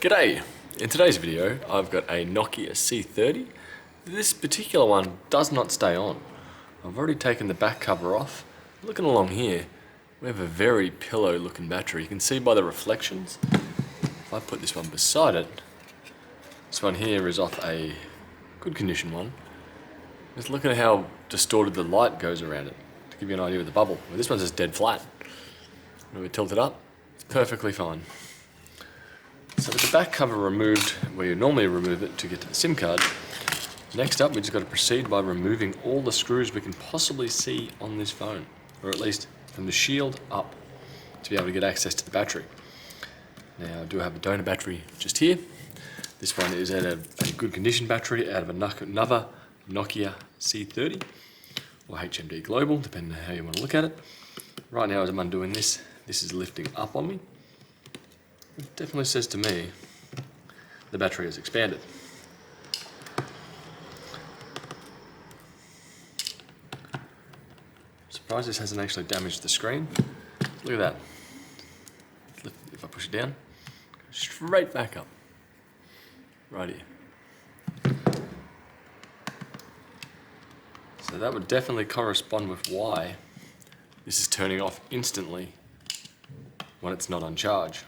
G'day! In today's video I've got a Nokia C30. This particular one does not stay on. I've already taken the back cover off. Looking along here, we have a very pillow looking battery. You can see by the reflections. If I put this one beside it, this one here is off a good condition one. Just look at how distorted the light goes around it, to give you an idea of the bubble. Well, this one's just dead flat. When we tilt it up, it's perfectly fine. So with the back cover removed, where you normally remove it to get to the SIM card, next up we just got to proceed by removing all the screws we can possibly see on this phone, or at least from the shield up, to be able to get access to the battery. Now I do have a donor battery just here. This one is a good condition battery out of another Nokia C30 or HMD Global, depending on how you want to look at it. Right now as I'm undoing this, this is lifting up on me. It definitely says to me the battery has expanded. Surprised this hasn't actually damaged the screen. Look at that. If I push it down, straight back up. Right here. So that would definitely correspond with why this is turning off instantly when it's not on charge.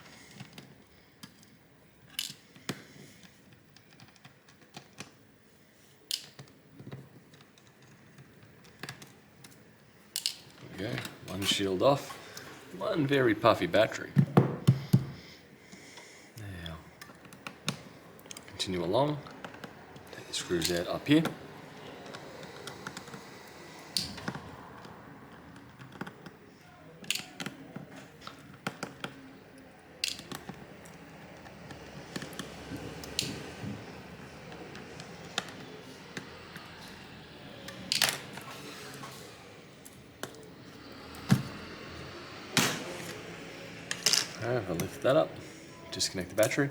There we go, one shield off, one very puffy battery. Now, continue along, take the screws out up here. If I lift that up, disconnect the battery,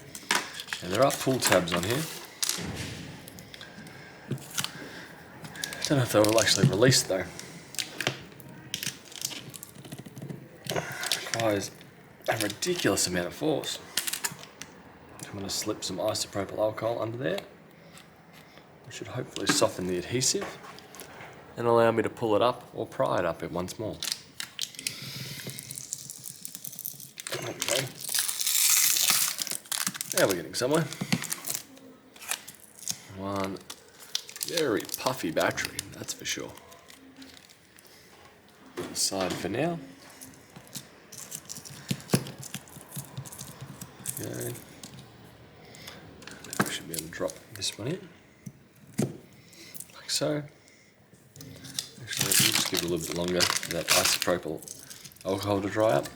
and there are pull tabs on here. Don't know if they will actually release though. It requires a ridiculous amount of force. I'm going to slip some isopropyl alcohol under there, which should hopefully soften the adhesive and allow me to pull it up or pry it up once more. Okay. Now we're getting somewhere. One very puffy battery, that's for sure. Aside for now. Okay. Now we should be able to drop this one in, like so. Actually, we'll just give it a little bit longer for that isopropyl alcohol to dry up.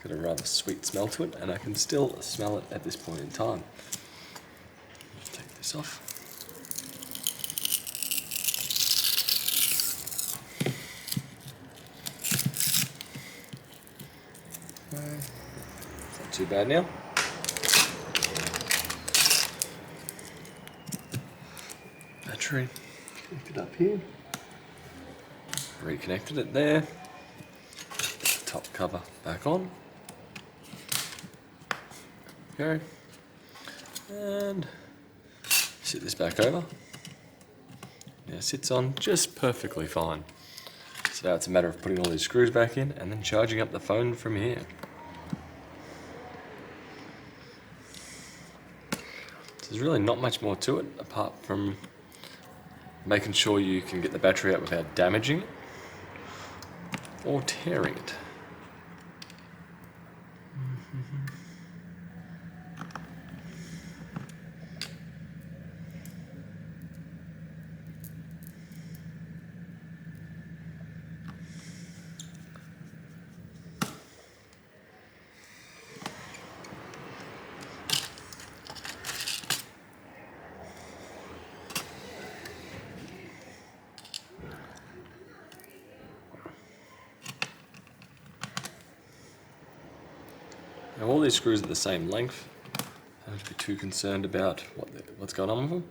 Got a rather sweet smell to it, and I can still smell it at this point in time. Take this off. Okay. It's not too bad now. Battery connected up here. Reconnected it there. Put the top cover back on. Okay, and sit this back over. Now it sits on just perfectly fine. So now it's a matter of putting all these screws back in and then charging up the phone from here. So there's really not much more to it apart from making sure you can get the battery out without damaging it or tearing it. Now all these screws are the same length. I don't have to be too concerned about what's going on with them.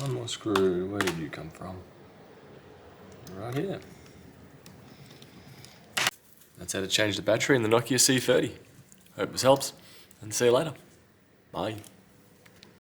one more screw. Where did you come from? Right here. That's how to change the battery in the Nokia C30. Hope this helps, and see you later. Bye.